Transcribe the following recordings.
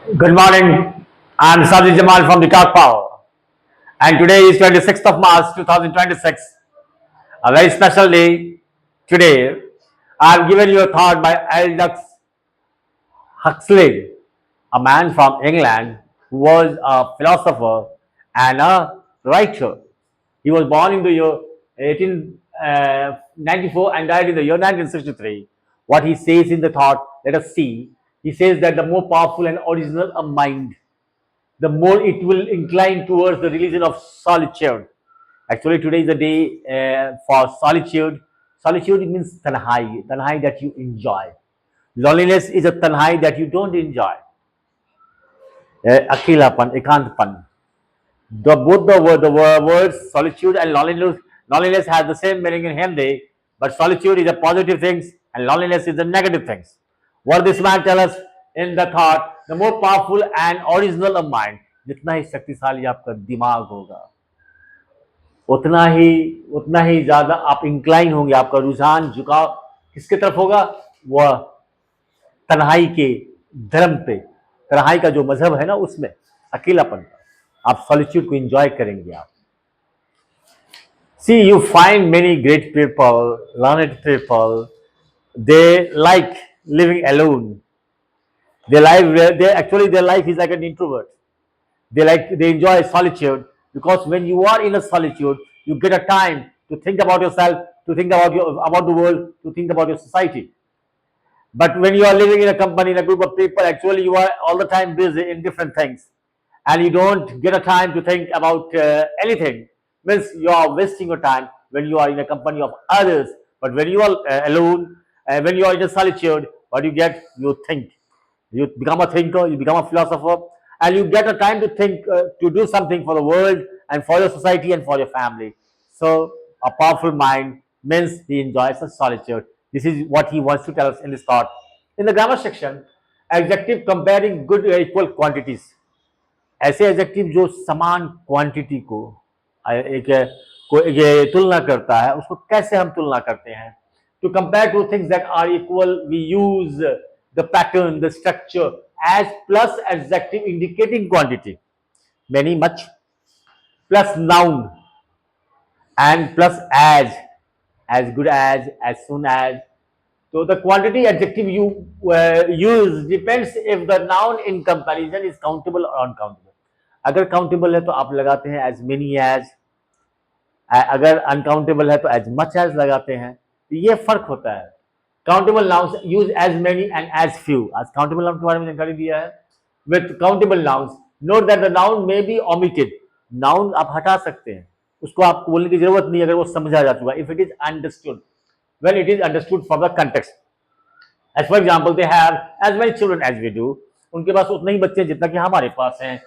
Good morning. I'm Sajid Jamal from the Talk Power. And today is 26th of March 2026. A very special day. Today, I've given you a thought by Aldous Huxley, a man from England who was a philosopher and a writer. He was born in the year 1894 and died in the year 1963. What he says in the thought, let us see. He says that the more powerful and original a mind, the more it will incline towards the religion of solitude. Actually, today is the day for solitude. Solitude means tanhai that you enjoy. Loneliness is a tanhai that you don't enjoy. Akilapan, ekantpan. The words solitude and loneliness has the same meaning in Hindi, but solitude is a positive thing and loneliness is a negative thing. What this man tells us in the thought, the more powerful and original of mind, जितना ही शक्तिशाली आपका दिमाग होगा, उतना ही ज्यादा आप incline होंगे, आपका रुझान झुकाव किसके तरफ होगा? वह तन्हाई के धर्म पे, तन्हाई का जो मजहब है ना, उसमें अकेलापन, आप सॉलिट्यूड को एंजॉय करेंगे आप. See, you find many great people, learned people, they like living alone. Their life is like an introvert. They enjoy solitude because when you are in a solitude, you get a time to think about yourself, to think about the world, to think about your society. But when you are living in a company, in a group of people, actually you are all the time busy in different things, and you don't get a time to think about anything. Means you are wasting your time when you are in a company of others. But when you are alone, when you are in a solitude, what you get? You think. You become a thinker. You become a philosopher, and you get a time to think, to do something for the world and for your society and for your family. So a powerful mind means he enjoys a solitude. This is what he wants to tell us in this thought. In the grammar section, adjective comparing good or equal quantities. ऐसे adjective जो समान quantity को एक ये तुलना करता है, उसको कैसे हम तुलना करते हैं? To compare two things that are equal, we use the pattern, the structure as plus adjective indicating quantity, many, much, plus noun and plus as good as soon as. So the quantity adjective you use depends if the noun in comparison is countable or uncountable. अगर countable है तो आप लगाते हैं as many as, अगर uncountable है तो as much as लगाते हैं. ये फर्क होता है. Countable nouns use as many and as few. आज countable noun के बारे में जानकारी दिया है. With countable nouns, note that the noun may be omitted. Noun आप हटा सकते हैं, उसको आपको बोलने की जरूरत नहीं अगर वो समझा जा चुका. If it is understood, when it is understood from the context. As for example, they have as many children as we do. उनके पास उतने ही बच्चे जितना कि हमारे पास हैं.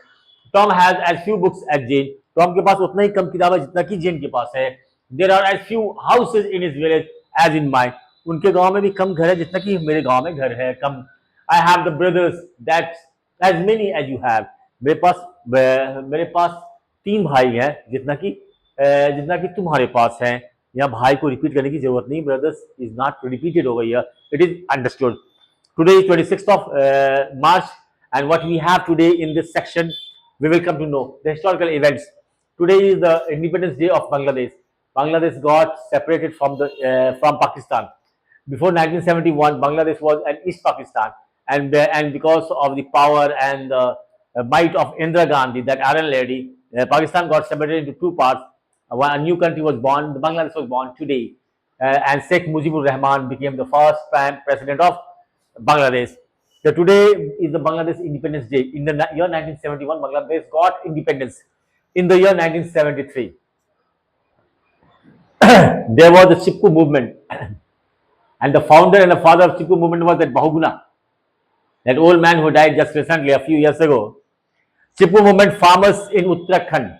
Tom has as few books as Jane. Tom के पास उतना ही कम किताबें जितना कि Jane के पास है. There are as few houses in his village as in mine. उनके गांव में भी कम घर है जितना कि मेरे गांव में घर है कम. I have the brothers that as many as you have. मेरे पास 3 भाई हैं जितना कि तुम्हारे पास है. यहाँ भाई को रिपीट करने की जरूरत नहीं. Brothers is not repeated over here, it is understood. Today is 26th of March, and what we have today in this section, we will come to know the historical events. Today is the Independence Day of Bangladesh. Bangladesh got separated from Pakistan. Before 1971, Bangladesh was an East Pakistan, and because of the power and might of Indira Gandhi, that Iron Lady, Pakistan got separated into 2 parts. A new country was born. Bangladesh was born today, and Sheikh Mujibur Rahman became the first prime president of Bangladesh. So today is the Bangladesh Independence Day. In the year 1971, Bangladesh got independence. In the year 1973, there was the Chipko movement, and the founder and the father of Chipko movement was that Bahuguna, that old man who died just recently, a few years ago. Chipko movement farmers in Uttarakhand,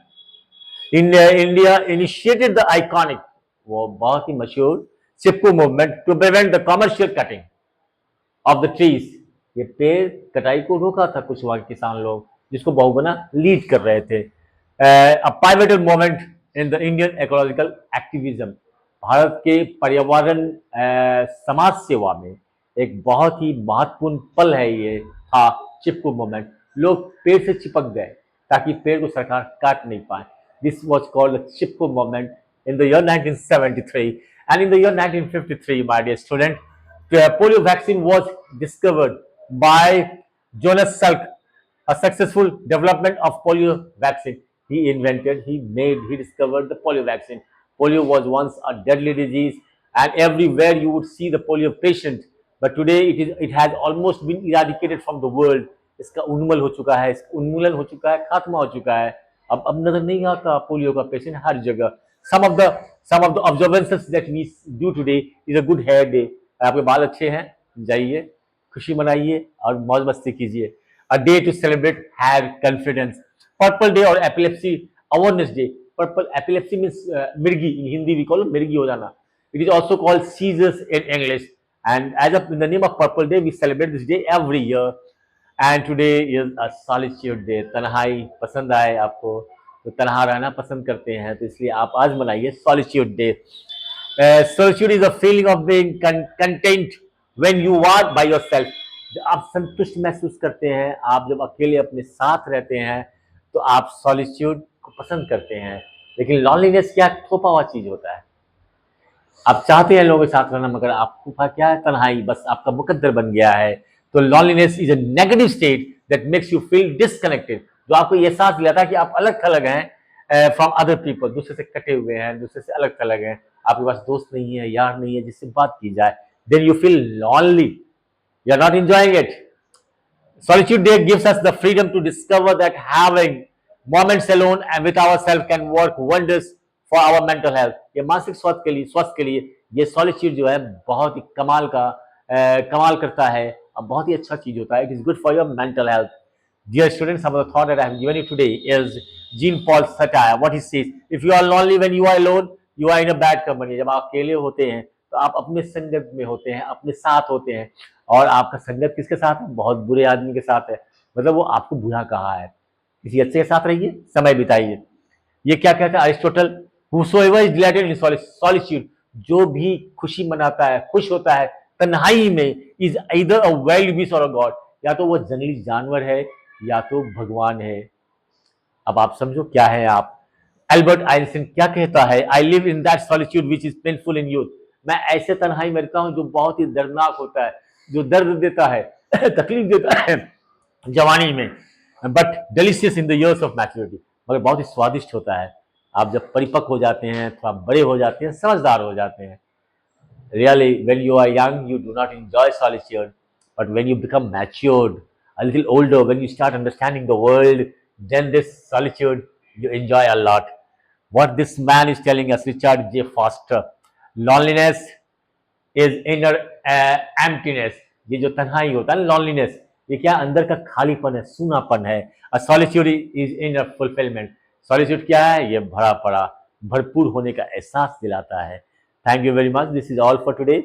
India initiated the iconic, वो बहुत ही मशहूर Chipko movement to prevent the commercial cutting of the trees. ये पेड़ कटाई को रोका था कुछ वहां के किसान लोग, जिसको बहुगुना लीड कर रहे थे. A pivotal movement in the Indian ecological activism. भारत के पर्यावरण समाज सेवा में एक बहुत ही महत्वपूर्ण पल है ये था चिपको मूवमेंट. लोग पेड़ से चिपक गए ताकि पेड़ को सरकार काट नहीं पाए. This was called the Chipko movement in the year 1973. And in the year 1953, my dear student, the polio vaccine was discovered by Jonas Salk, a successful development of polio vaccine. He discovered the polio vaccine. Polio was once a deadly disease, and everywhere you would see the polio patient. But today it has almost been eradicated from the world. इसका उन्मूलन हो चुका है, खात्मा हो चुका है. अब नजर नहीं आता पोलियो का पेशेंट हर जगह. Some of the observances that we do today is a good hair day. आपके बाल अच्छे हैं, जाइए, खुशी मनाइए और मौज मस्ती कीजिए. A day to celebrate hair confidence. Purple day or epilepsy awareness day. Purple epilepsy means मिर्गी. In Hindi we call it मिर्गी हो जाना. It is also called seizures in English. And in the name of Purple Day, we celebrate this day every year. And today is a solitude day. तन्हाई पसंद आए आपको तो तन्हा रहना पसंद करते हैं तो इसलिए आप आज मनाइए solitude day. Solitude is a feeling of being content when you are by yourself. जब आप संतुष्ट महसूस करते हैं, आप जब अकेले अपने साथ रहते हैं तो आप solitude को पसंद करते हैं. लेकिन loneliness क्या थोपा हुआ चीज होता है. आप चाहते हैं लोगों के साथ रहना मगर आपको क्या है, तन्हाई बस आपका मुकद्दर बन गया है. तो loneliness is a negative state that makes you feel disconnected, जो आपको ये एहसास दिलाता है कि आप अलग थलग हैं फ्रॉम अदर पीपल, दूसरे से कटे हुए हैं, दूसरे से अलग थलग हैं, आपके पास दोस्त नहीं है, यार नहीं है जिससे बात की जाए. Then you feel lonely, you are not enjoying it. Solitude day gives us the freedom to discover that having moments alone and with ourselves can work wonders for our mental health. ये मानसिक स्वास्थ्य के लिए ये solitude जो है बहुत ही कमाल करता है और बहुत ही अच्छा चीज होता है. It is good for your mental health. Dear students, some of the thought that I have given you today is Jean Paul's satire. What he says: if you are lonely when you are alone, you are in a bad company. जब आप अकेले होते हैं तो आप अपने संगत में होते हैं, अपने साथ होते हैं. और आपका संगत किसके साथ है? बहुत बुरे आदमी के साथ है. मतलब वो आपको बुरा कहा है. किसी अच्छे के साथ रहिए, समय बिताइए. ये क्या कहता है Aristotle? Whosoever is delighted in solitude, जो भी खुशी मनाता है, खुश होता है तन्हाई में, is either a wild beast or a god. या तो वो जंगली जानवर है या तो भगवान है. अब आप समझो क्या है आप. एल्बर्ट आइंस्टाइन क्या कहता है? I live in that solitude which is painful in youth. मैं ऐसे तन्हाई में रहता हूं जो बहुत ही दर्दनाक होता है, जो दर्द देता है तकलीफ देता है जवानी में, but delicious in the years of maturity. मगर बहुत ही स्वादिष्ट होता है आप जब परिपक्व हो जाते हैं, थोड़ा बड़े हो जाते हैं, समझदार हो जाते हैं. Really, when you are young, you do not enjoy solitude, but when you become matured, a little older, when you start understanding the world, then this solitude you enjoy a lot. What this man is telling us, Richard J. Foster, loneliness is inner emptiness. ये जो तन्हाई होता है loneliness, ये क्या अंदर का खालीपन है, सूनापन है. A solitude is inner fulfillment. Solitude क्या है? ये भरा पड़ा भरपूर होने का एहसास दिलाता है. Thank you very much. This is all for today.